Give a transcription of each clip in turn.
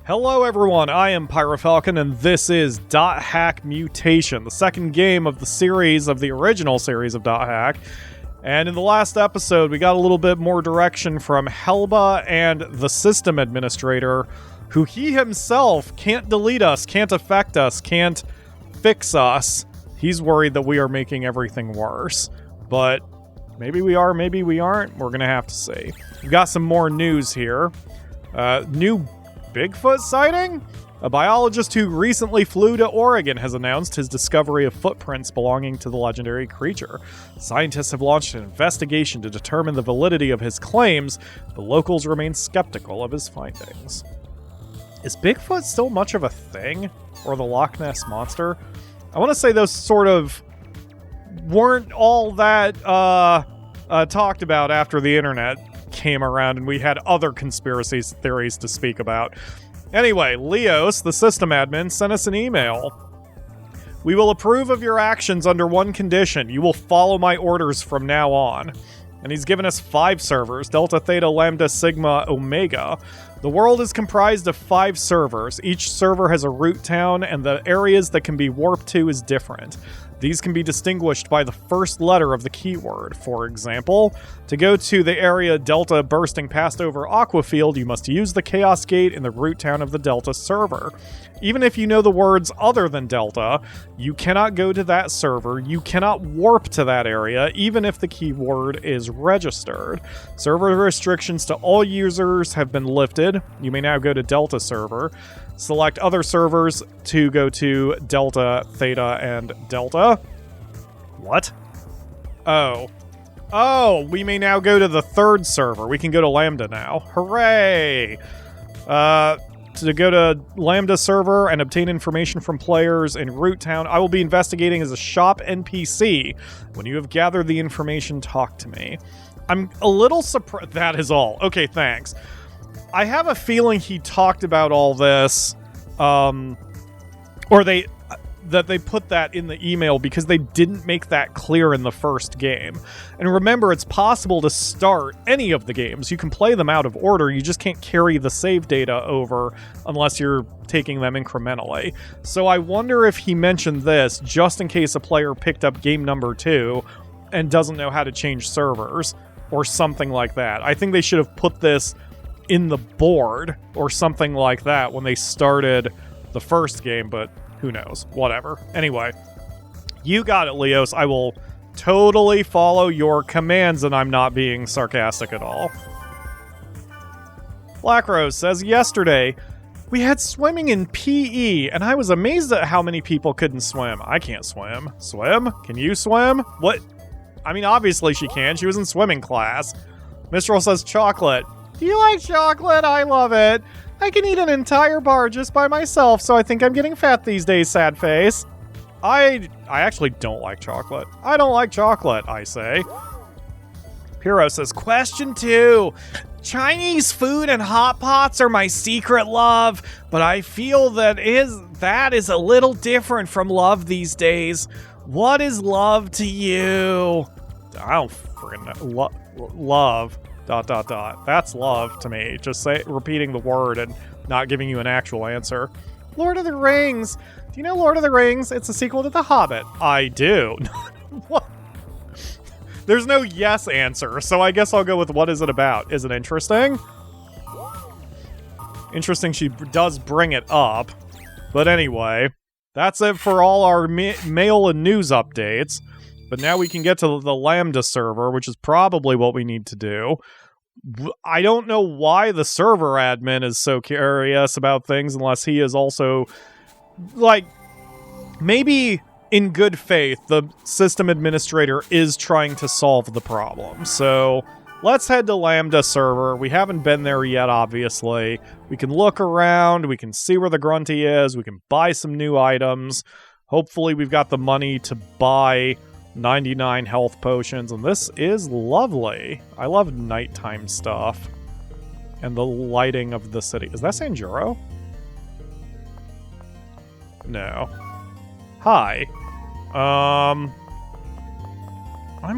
Hello everyone, I am PyroFalkon, and this is .hack Mutation, the second game of the series, of the original series of .hack. And in the last episode, we got a little bit more direction from Helba and the system administrator, who he himself can't delete us, can't affect us, can't fix us. He's worried that we are making everything worse. But maybe we are, maybe we aren't. We're gonna have to see. We've got some more news here. New Bigfoot sighting? A biologist who recently flew to Oregon has announced his discovery of footprints belonging to the legendary creature. Scientists have launched an investigation to determine the validity of his claims, but locals remain skeptical of his findings. Is Bigfoot still much of a thing? Or the Loch Ness Monster? I want to say those sort of weren't all that talked about after the internet came around and we had other conspiracy theories to speak about. Anyway, Lios, the system admin, sent us an email. We will approve of your actions under one condition. You will follow my orders from now on. And he's given us 5 servers, Delta, Theta, Lambda, Sigma, Omega. The world is comprised of 5 servers. Each server has a root town, and the areas that can be warped to is different. These can be distinguished by the first letter of the keyword. For example, to go to the area Delta bursting past over Aquafield, you must use the Chaos Gate in the root town of the Delta server. Even if you know the words other than Delta, you cannot go to that server, you cannot warp to that area, even if the keyword is registered. Server restrictions to all users have been lifted. You may now go to Delta server. Select other servers to go to Delta, Theta, and Delta. What? Oh, we may now go to the 3rd server. We can go to Lambda now. Hooray! To go to Lambda server and obtain information from players in Root Town, I will be investigating as a shop NPC. When you have gathered the information, talk to me. I'm a little surprised. That is all. Okay, thanks. I have a feeling he talked about all this, or they put that in the email because they didn't make that clear in the first game. And remember, it's possible to start any of the games. You can play them out of order, you just can't carry the save data over unless you're taking them incrementally. So I wonder if he mentioned this just in case a player picked up game number 2 and doesn't know how to change servers, or something like that. I think they should have put this in the board or something like that when they started the first game, but who knows? Whatever. Anyway, you got it, Lios. I will totally follow your commands, and I'm not being sarcastic at all. Black Rose says, yesterday, we had swimming in PE, and I was amazed at how many people couldn't swim. I can't swim. Swim? Can you swim? What? I mean, obviously she can. She was in swimming class. Mistral says, chocolate. Do you like chocolate? I love it. I can eat an entire bar just by myself, so I think I'm getting fat these days, sad face. I actually don't like chocolate. I don't like chocolate, I say. Piro says, question 2. Chinese food and hot pots are my secret love, but I feel that is a little different from love these days. What is love to you? I don't freaking know. Love. ... That's love to me. Just repeating the word and not giving you an actual answer. Lord of the Rings. Do you know Lord of the Rings? It's a sequel to The Hobbit. I do. What? There's no yes answer, so I guess I'll go with what is it about. Is it interesting? Interesting she does bring it up. But anyway, that's it for all our mail and news updates. But now we can get to the Lambda server, which is probably what we need to do. I don't know why the server admin is so curious about things unless he is also, like, maybe in good faith, the system administrator is trying to solve the problem. So let's head to Lambda server. We haven't been there yet, obviously. We can look around. We can see where the Grunty is. We can buy some new items. Hopefully we've got the money to buy 99 health potions, and this is lovely. I love nighttime stuff. And the lighting of the city. Is that Sanjuro? No. Hi. I'm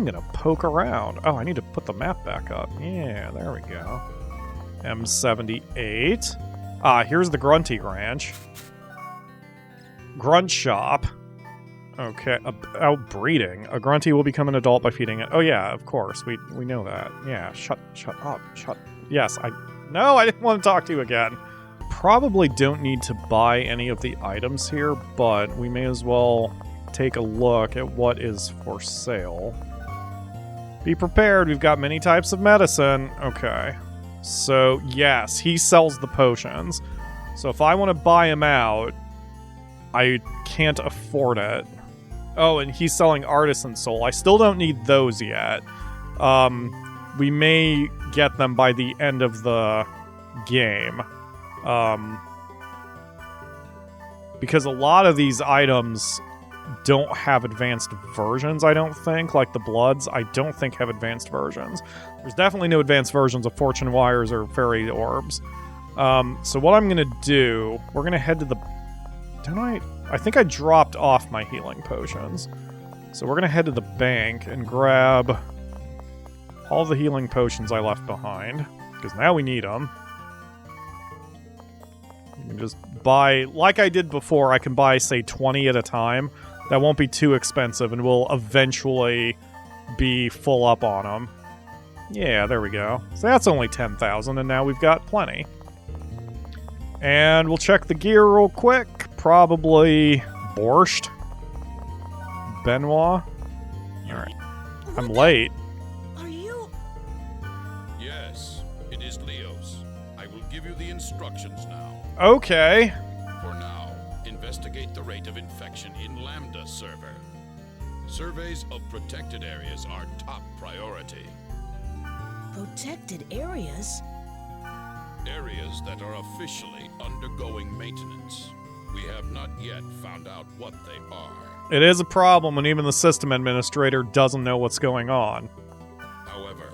gonna poke around. Oh, I need to put the map back up. Yeah, there we go. M78. Ah, here's the Grunty Ranch. Grunt Shop. Okay, outbreeding. A Grunty will become an adult by feeding it. Oh yeah, of course. We know that. Yeah, shut up. Yes, No, I didn't want to talk to you again. Probably don't need to buy any of the items here, but we may as well take a look at what is for sale. Be prepared, we've got many types of medicine. Okay. So, yes, he sells the potions. So if I want to buy him out, I can't afford it. Oh, and he's selling Artisan Soul. I still don't need those yet. We may get them by the end of the game. Because a lot of these items don't have advanced versions, I don't think. Like the Bloods, I don't think have advanced versions. There's definitely no advanced versions of Fortune Wires or Fairy Orbs. So what I'm going to do, we're going to head to the... I think I dropped off my healing potions. So we're going to head to the bank and grab all the healing potions I left behind. Because now we need them. You can just buy... Like I did before, I can buy, say, 20 at a time. That won't be too expensive and will eventually be full up on them. Yeah, there we go. So that's only 10,000, and now we've got plenty. And we'll check the gear real quick. Probably Borscht. Benoit. Alright. I'm late. Are you? Yes, it is Lios. I will give you the instructions now. Okay. For now, investigate the rate of infection in Lambda server. Surveys of protected areas are top priority. Protected areas? Areas that are officially undergoing maintenance. We have not yet found out what they are. It is a problem when even the system administrator doesn't know what's going on. However,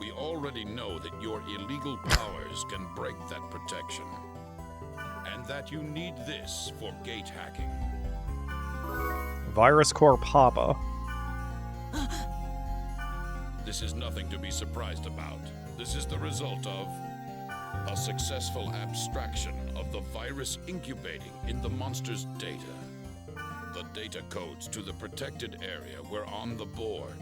we already know that your illegal powers can break that protection. And that you need this for gate hacking. Virus Core Papa. This is nothing to be surprised about. This is the result of a successful abstraction of the virus incubating in the monster's data. The data codes to the protected area were on the board.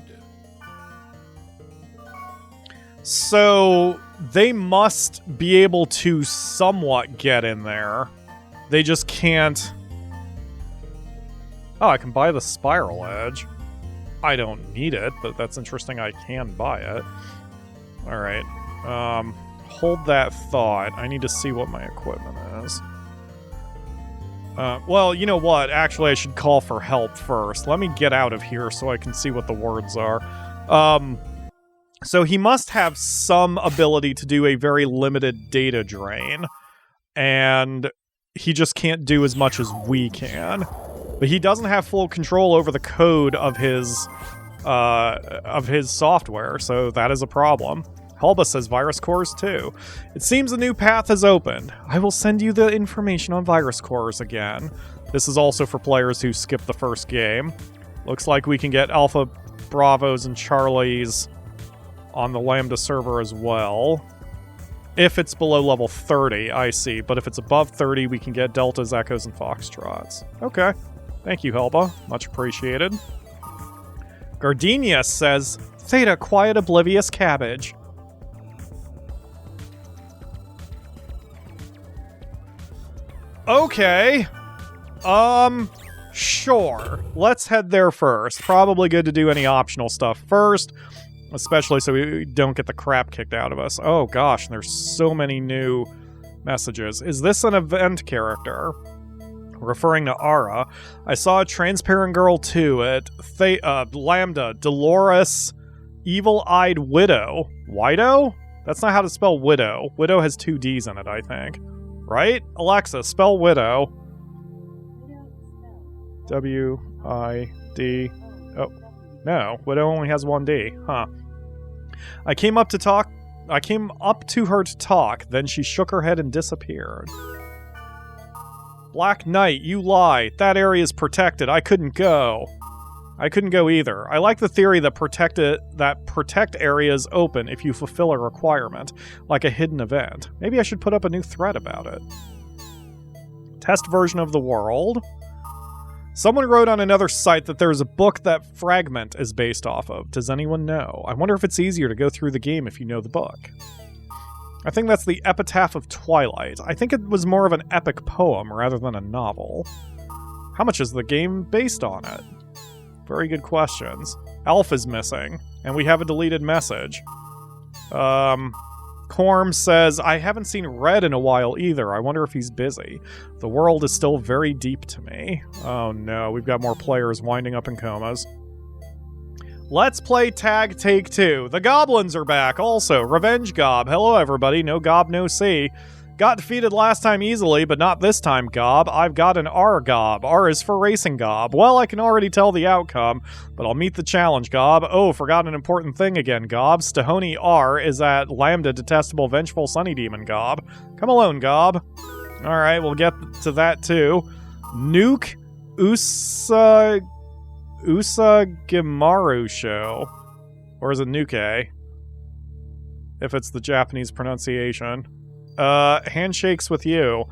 So, they must be able to somewhat get in there. They just can't... Oh, I can buy the Spiral Edge. I don't need it, but that's interesting I can buy it. Alright. Hold that thought. I need to see what my equipment is. Well, you know what? Actually, I should call for help first. Let me get out of here so I can see what the words are. So he must have some ability to do a very limited data drain. And he just can't do as much as we can. But he doesn't have full control over the code of his software, so that is a problem. Hulba says virus cores too. It seems a new path has opened. I will send you the information on virus cores again. This is also for players who skipped the first game. Looks like we can get Alpha Bravos and Charlies on the Lambda server as well. If it's below level 30, I see. But if it's above 30, we can get Deltas, Echoes, and Foxtrots. Okay. Thank you, Hulba. Much appreciated. Gardenia says, Theta, quiet, oblivious Cabbage. Okay. Sure. Let's head there first. Probably good to do any optional stuff first, especially so we don't get the crap kicked out of us. Oh gosh, there's so many new messages. Is this an event character? Referring to Ara. I saw a transparent girl too at Lambda. Dolores, evil-eyed widow. Widow? That's not how to spell widow. Widow has 2 D's in it, I think. Right? Alexa, spell widow. W-I-D. Oh, no. Widow only has 1 D. Huh. I came up to her to talk, then she shook her head and disappeared. Black Knight, you lie. That area is protected. I couldn't go. I couldn't go either. I like the theory that protect areas open if you fulfill a requirement, like a hidden event. Maybe I should put up a new thread about it. Test version of the world. Someone wrote on another site that there's a book that Fragment is based off of. Does anyone know? I wonder if it's easier to go through the game if you know the book. I think that's the Epitaph of Twilight. I think it was more of an epic poem rather than a novel. How much is the game based on it? Very good questions. Elf is missing, and we have a deleted message. Corm says, I haven't seen Red in a while either. I wonder if he's busy. The world is still very deep to me. Oh no, we've got more players winding up in comas. Let's play Tag Take 2. The Goblins are back also. Revenge Gob. Hello everybody. No Gob, no C. Got defeated last time easily, but not this time, Gob. I've got an R Gob. R is for Racing Gob. Well, I can already tell the outcome, but I'll meet the challenge, Gob. Oh, forgot an important thing again, Gob. Stehoney R is at Lambda, Detestable, Vengeful, Sunny Demon, Gob. Come alone, Gob. Alright, we'll get to that too. Nuke Usagamaru Show. Or is it Nuke? If it's the Japanese pronunciation. Handshakes with you.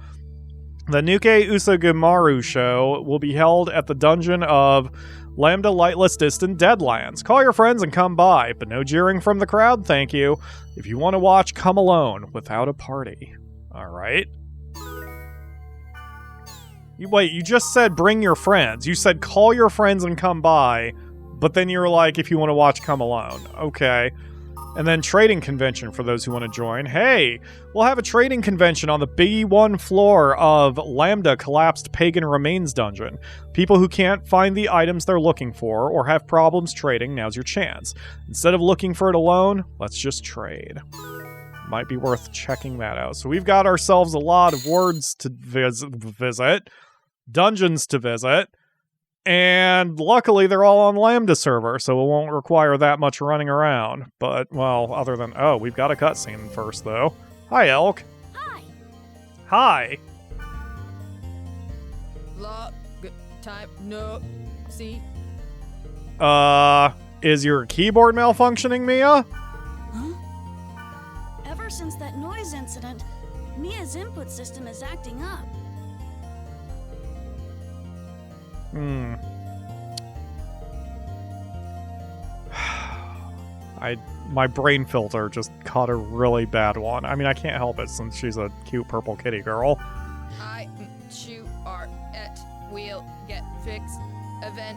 The Nuke Usagamaru show will be held at the dungeon of Lambda Lightless Distant Deadlands. Call your friends and come by, but no jeering from the crowd, thank you. If you want to watch, come alone, without a party. Alright. Wait, you just said bring your friends. You said call your friends and come by, but then you're like, if you want to watch, come alone. Okay. And then trading convention for those who want to join. Hey, we'll have a trading convention on the B1 floor of Lambda Collapsed Pagan Remains Dungeon. People who can't find the items they're looking for or have problems trading, now's your chance. Instead of looking for it alone, let's just trade. Might be worth checking that out. So we've got ourselves a lot of words to visit, dungeons to visit, and luckily they're all on Lambda server, so it won't require that much running around. But, well, other than... Oh, we've got a cutscene first, though. Hi, Elk. Hi. Hi. Log time no see. Is your keyboard malfunctioning, Mia? Huh? Ever since that noise incident, Mia's input system is acting up. My brain filter just caught a really bad one. I mean, I can't help it since she's a cute purple kitty girl. You are at will get fixed event.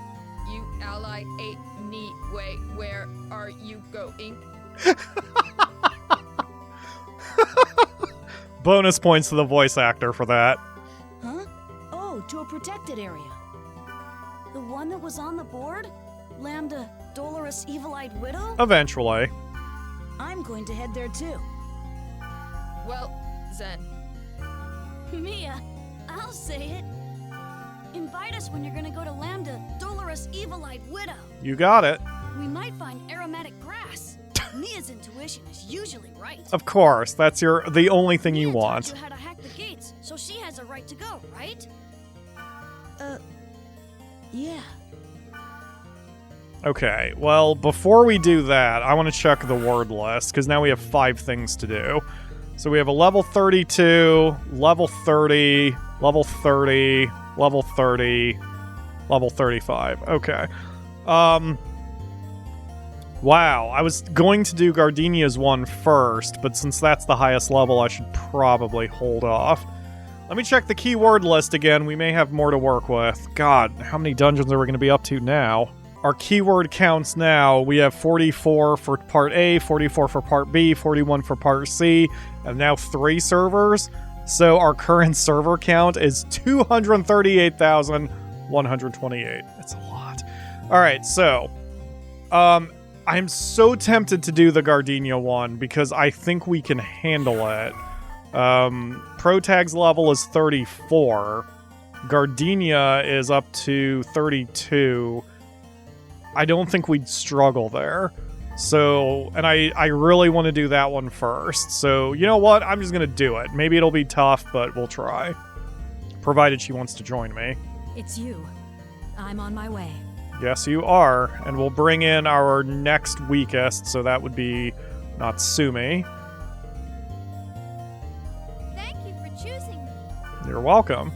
You ally 8 knee way. Where are you going? Bonus points to the voice actor for that. Huh? Oh, to a protected area. The one that was on the board? Lambda, Dolorous Evil-Eyed Widow? Eventually. I'm going to head there too. Well, Zen. Mia, I'll say it. Invite us when you're gonna go to Lambda, Dolorous Evil-Eyed Widow. You got it. We might find aromatic grass. Mia's intuition is usually right. Of course, that's the only thing you Mia want. taught you how to hack the gates, so she has a right to go, right? Yeah. Okay, well, before we do that, I want to check the word list, because now we have 5 things to do. So we have a level 32, level 30, level 30, level 30, level 35. Okay. Wow, I was going to do Gardenia's one first, but since that's the highest level, I should probably hold off. Let me check the keyword list again. We may have more to work with. God, how many dungeons are we going to be up to now? Our keyword counts now. We have 44 for Part A, 44 for Part B, 41 for Part C, and now 3 servers. So our current server count is 238,128. It's a lot. All right, so I'm so tempted to do the Gardenia one because I think we can handle it. Protag's level is 34. Gardenia is up to 32. I don't think we'd struggle there. So, and I really want to do that one first. So, you know what? I'm just going to do it. Maybe it'll be tough, but we'll try. Provided she wants to join me. It's you. I'm on my way. Yes, you are. And we'll bring in our next weakest, so that would be Natsumi. Thank you for choosing me. You're welcome.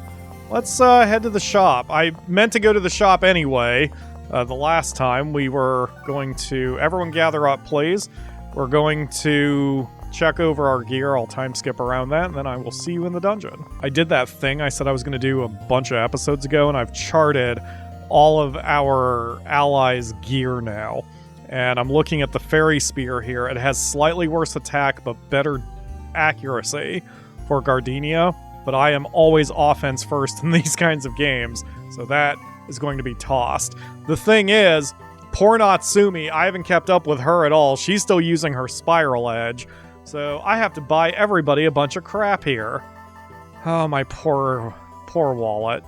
let's head to the shop. I meant to go to the shop anyway. The last time we were going to... Everyone gather up, please. We're going to check over our gear. I'll time skip around that, and then I will see you in the dungeon. I did that thing I said I was going to do a bunch of episodes ago, and I've charted all of our allies' gear now. And I'm looking at the fairy spear here. It has slightly worse attack, but better accuracy for Gardenia. But I am always offense first in these kinds of games, so that is going to be tossed. The thing is, poor Natsumi, I haven't kept up with her at all. She's still using her Spiral Edge, so I have to buy everybody a bunch of crap here. Oh, my poor wallet.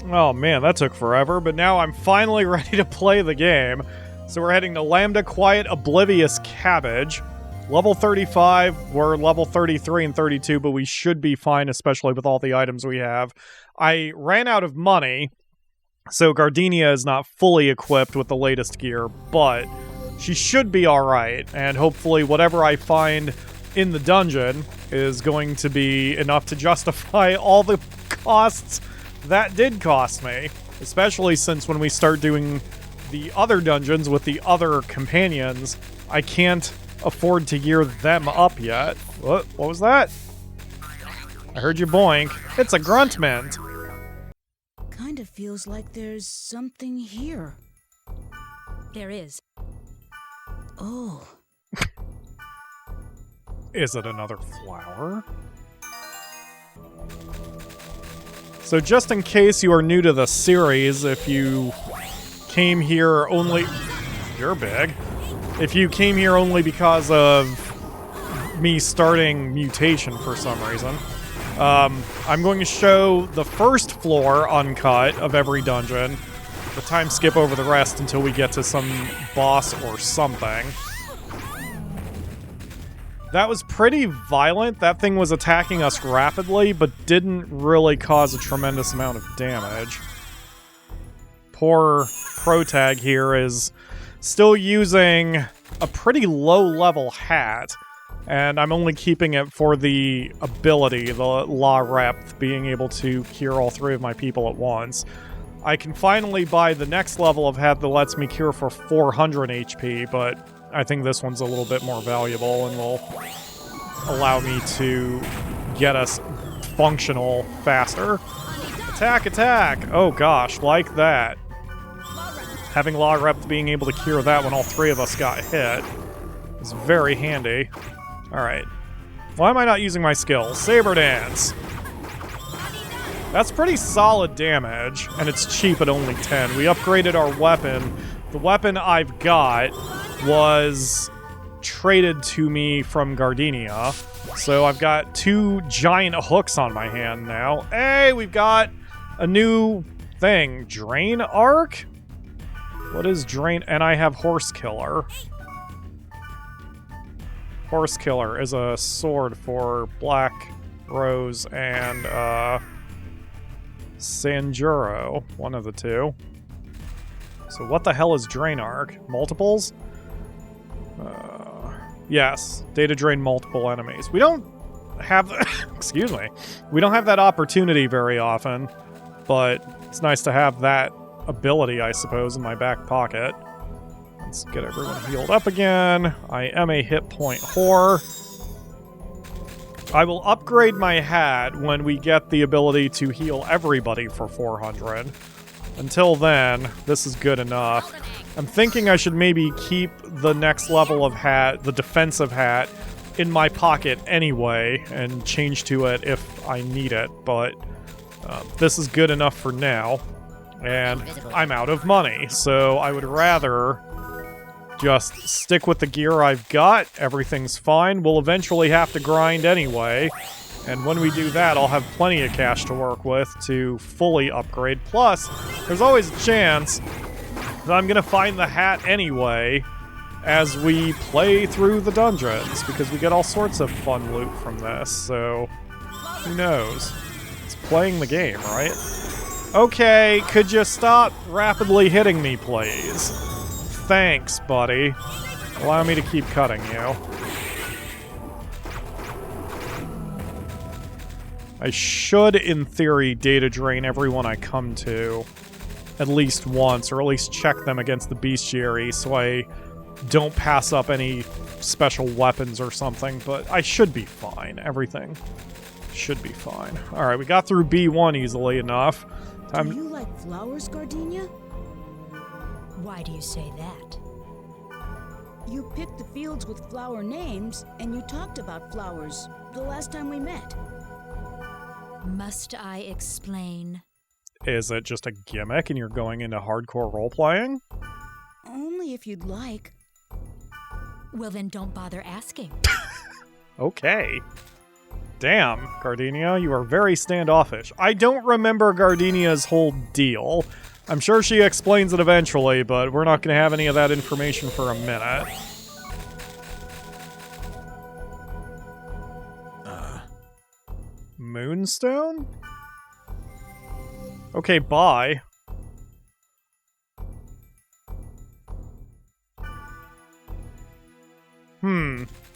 Oh man, that took forever, but now I'm finally ready to play the game. So we're heading to Lambda, Quiet, Oblivious, Cabbage. Level 35, we're level 33 and 32, but we should be fine, especially with all the items we have. I ran out of money, so Gardenia is not fully equipped with the latest gear, but she should be alright, and hopefully whatever I find in the dungeon is going to be enough to justify all the costs that did cost me, especially since when we start doing the other dungeons with the other companions, I can't afford to gear them up yet. What was that? I heard you boink. It's a Gruntmint. Kind of feels like there's something here. There is. Oh. Is it another flower? So just in case you are new to the series, if you came here only... You're big. If you came here only because of me starting Mutation for some reason, I'm going to show the first floor uncut of every dungeon, the time skip over the rest until we get to some boss or something. That was pretty violent. That thing was attacking us rapidly, but didn't really cause a tremendous amount of damage. Poor Protag here is still using a pretty low-level hat, and I'm only keeping it for the ability, the La Rep, being able to cure all three of my people at once. I can finally buy the next level of hat that lets me cure for 400 HP, but I think this one's a little bit more valuable and will allow me to get us functional faster. Attack, attack! Oh gosh, like that. Having La Rep being able to cure that when all three of us got hit is very handy. Alright. Why am I not using my skill? Saber Dance! That's pretty solid damage, and it's cheap at only 10. We upgraded our weapon. The weapon I've got was traded to me from Gardenia, so I've got 2 giant hooks on my hand now. Hey, we've got a new thing. Drain Arc? What is Drain? And I have Horse Killer. Horse Killer is a sword for Black Rose and Sanjuro, one of the two. So what the hell is Drain Arc? Multiples? Yes, data drain multiple enemies. We don't have... excuse me. We don't have that opportunity very often, but it's nice to have that ability, I suppose, in my back pocket. Let's get everyone healed up again. I am a hit point whore. I will upgrade my hat when we get the ability to heal everybody for 400. Until then, this is good enough. I'm thinking I should maybe keep the next level of hat, the defensive hat, in my pocket anyway, and change to it if I need it, but this is good enough for now. And I'm out of money, so I would rather just stick with the gear I've got. Everything's fine. We'll eventually have to grind anyway, and when we do that, I'll have plenty of cash to work with to fully upgrade. Plus, there's always a chance that I'm gonna find the hat anyway as we play through the dungeons, because we get all sorts of fun loot from this, so who knows? It's playing the game, right? Okay, could you stop rapidly hitting me, please? Thanks, buddy. Allow me to keep cutting you. I should, in theory, data drain everyone I come to at least once, or at least check them against the bestiary so I don't pass up any special weapons or something, but I should be fine. Everything should be fine. Alright, we got through B1 easily enough. Do you like flowers, Gardenia? Why do you say that? You picked the fields with flower names, and you talked about flowers the last time we met. Must I explain? Is it just a gimmick and you're going into hardcore role-playing? Only if you'd like. Well, then don't bother asking. Okay. Damn, Gardenia, you are very standoffish. I don't remember Gardenia's whole deal. I'm sure she explains it eventually, but we're not going to have any of that information for a minute. Moonstone? Okay, bye.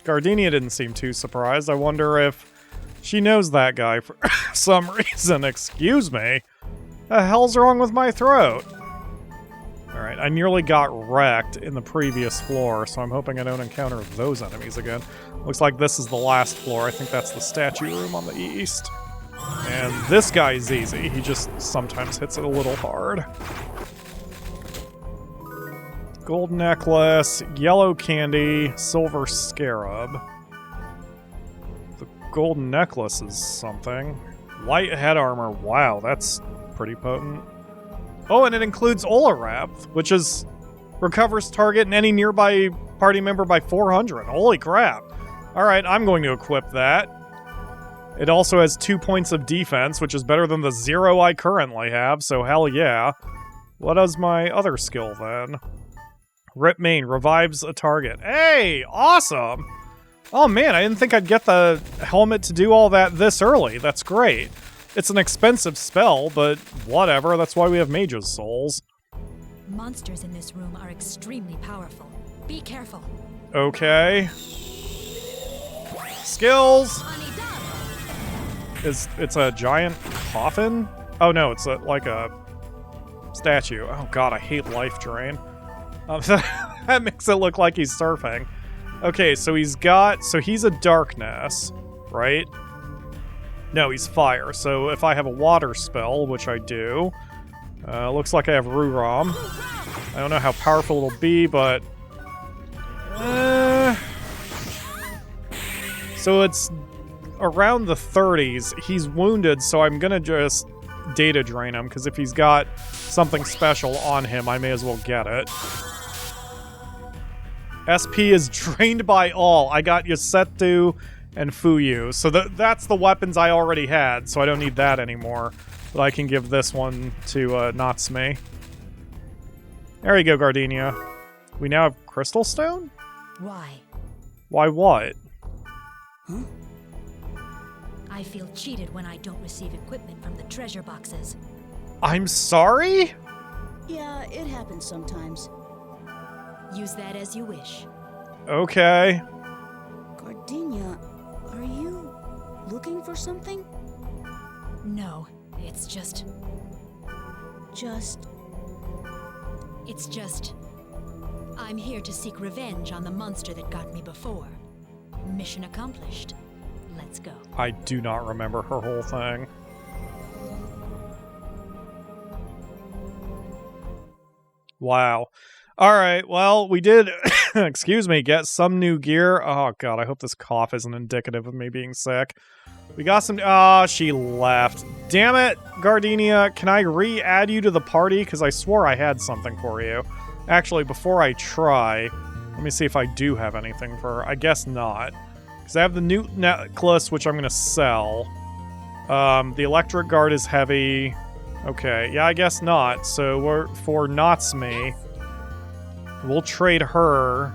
Gardenia didn't seem too surprised. I wonder if she knows that guy for some reason. Excuse me? The hell's wrong with my throat? Alright, I nearly got wrecked in the previous floor, so I'm hoping I don't encounter those enemies again. Looks like this is the last floor. I think that's the statue room on the east. And this guy's easy. He just sometimes hits it a little hard. Gold necklace, yellow candy, silver scarab. The gold necklace is something. Light head armor. Wow, that's pretty potent. Oh, and it includes Olarath, which is recovers target and any nearby party member by 400. Holy crap. Alright, I'm going to equip that. It also has 2 points of defense, which is better than the 0 I currently have, so hell yeah. What is my other skill then? Rip Main revives a target. Hey! Awesome! Oh man, I didn't think I'd get the helmet to do all that this early. That's great. It's an expensive spell, but whatever. That's why we have Mage's Souls. Monsters in this room are extremely powerful. Be careful. Okay. Skills! It's a giant coffin? Oh no, it's like a statue. Oh god, I hate life drain. That makes it look like he's surfing. Okay, so he's a darkness, right? No, he's fire. So if I have a water spell, which I do, looks like I have Ruram. I don't know how powerful it'll be, but so it's around the 30s. He's wounded, so I'm gonna just data drain him, because if he's got something special on him, I may as well get it. SP is drained by all. I got Yosetsu and Fuyu. So that's the weapons I already had, so I don't need that anymore. But I can give this one to Natsume. There you go, Gardenia. We now have Crystal Stone? Why? Why what? Huh? I feel cheated when I don't receive equipment from the treasure boxes. I'm sorry? Yeah, it happens sometimes. Use that as you wish. Okay. Gardenia, are you looking for something? No, it's just... It's just... I'm here to seek revenge on the monster that got me before. Mission accomplished. Let's go. I do not remember her whole thing. Wow. Alright, well, we did, excuse me, get some new gear. Oh god, I hope this cough isn't indicative of me being sick. We got some, she left. Damn it, Gardenia, can I re-add you to the party? Because I swore I had something for you. Actually, before I try, let me see if I do have anything for her. I guess not. Because I have the new necklace, which I'm going to sell. The electric guard is heavy. Okay, yeah, I guess not. So we're for Natsume. We'll trade her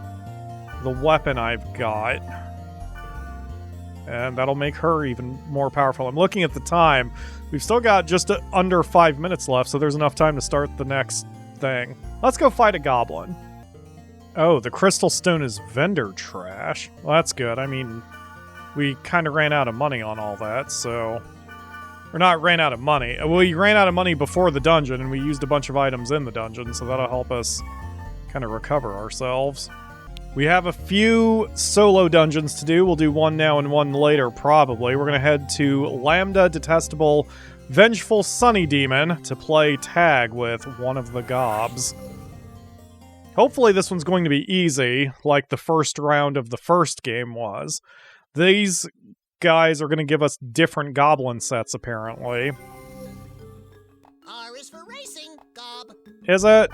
the weapon I've got. And that'll make her even more powerful. I'm looking at the time. We've still got just under 5 minutes left, so there's enough time to start the next thing. Let's go fight a goblin. Oh, the crystal stone is vendor trash. Well, that's good. I mean, we kind of ran out of money on all that, so Or not ran out of money. We ran out of money before the dungeon, and we used a bunch of items in the dungeon, so that'll help us kind of recover ourselves. We have a few solo dungeons to do. We'll do one now and one later, probably. We're going to head to Lambda, Detestable, Vengeful, Sunny Demon to play tag with one of the gobs. Hopefully this one's going to be easy, like the first round of the first game was. These guys are going to give us different goblin sets, apparently. R is for racing, Gob. Is it?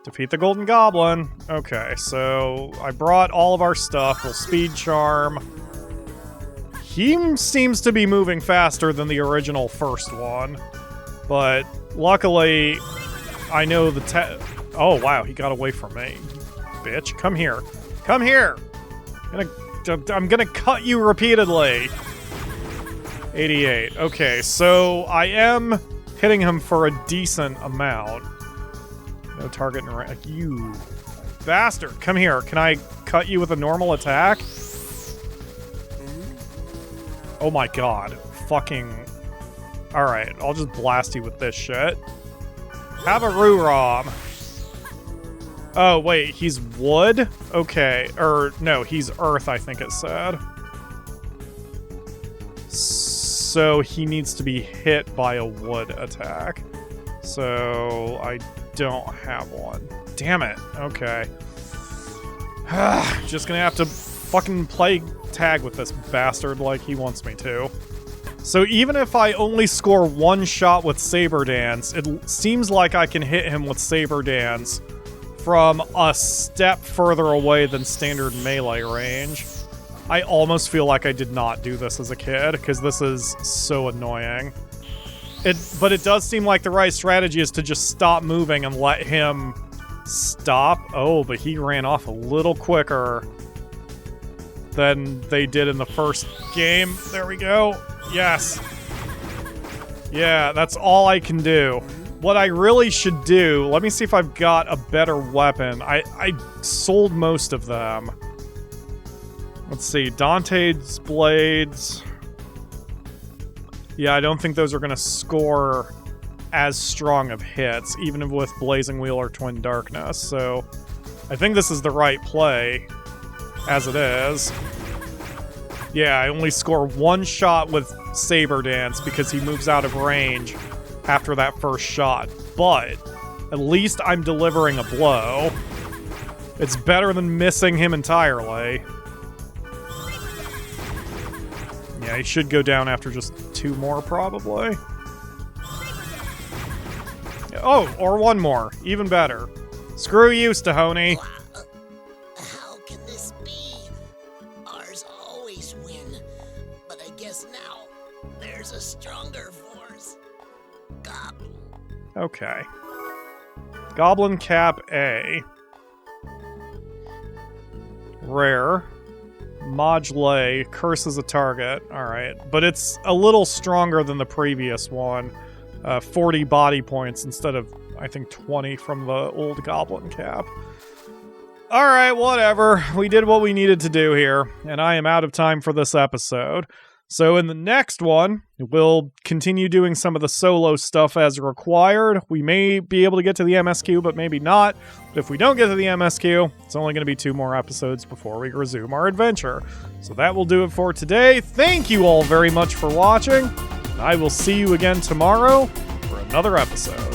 Defeat the Golden Goblin. Okay, so I brought all of our stuff. We'll speed charm. He seems to be moving faster than the original first one. But luckily, I know the oh, wow, he got away from me. Bitch, come here. Come here! I'm gonna cut you repeatedly. 88. Okay, so I am hitting him for a decent amount. No target in range. You bastard. Come here. Can I cut you with a normal attack? Oh my god. Fucking... Alright, I'll just blast you with this shit. Have a Roo-Rom. Oh, wait, he's wood? Okay, or no, he's earth, I think it said. So he needs to be hit by a wood attack. So I don't have one. Damn it. Okay. Just gonna have to fucking play tag with this bastard like he wants me to. So even if I only score one shot with Saber Dance, it seems like I can hit him with Saber Dance from a step further away than standard melee range. I almost feel like I did not do this as a kid, because this is so annoying. But it does seem like the right strategy is to just stop moving and let him stop. Oh, but he ran off a little quicker than they did in the first game. There we go. Yes. Yeah, that's all I can do. What I really should do, let me see if I've got a better weapon. I sold most of them. Let's see, Dante's Blades. Yeah, I don't think those are going to score as strong of hits, even with Blazing Wheel or Twin Darkness, so I think this is the right play, as it is. Yeah, I only score one shot with Saber Dance because he moves out of range after that first shot, but at least I'm delivering a blow. It's better than missing him entirely. Yeah, he should go down after just two more, probably. Oh, or one more. Even better. Screw you, Stehoney. How can this be? Ours always win, but I guess now there's a stronger force. Goblin. Okay. Goblin Cap A. Rare. Modulate. Curses a target. Alright. But it's a little stronger than the previous one. 40 body points instead of, I think, 20 from the old Goblin Cap. Alright, whatever. We did what we needed to do here, and I am out of time for this episode. So in the next one, we'll continue doing some of the solo stuff as required. We may be able to get to the MSQ, but maybe not. But if we don't get to the MSQ, it's only going to be 2 more episodes before we resume our adventure. So that will do it for today. Thank you all very much for watching. I will see you again tomorrow for another episode.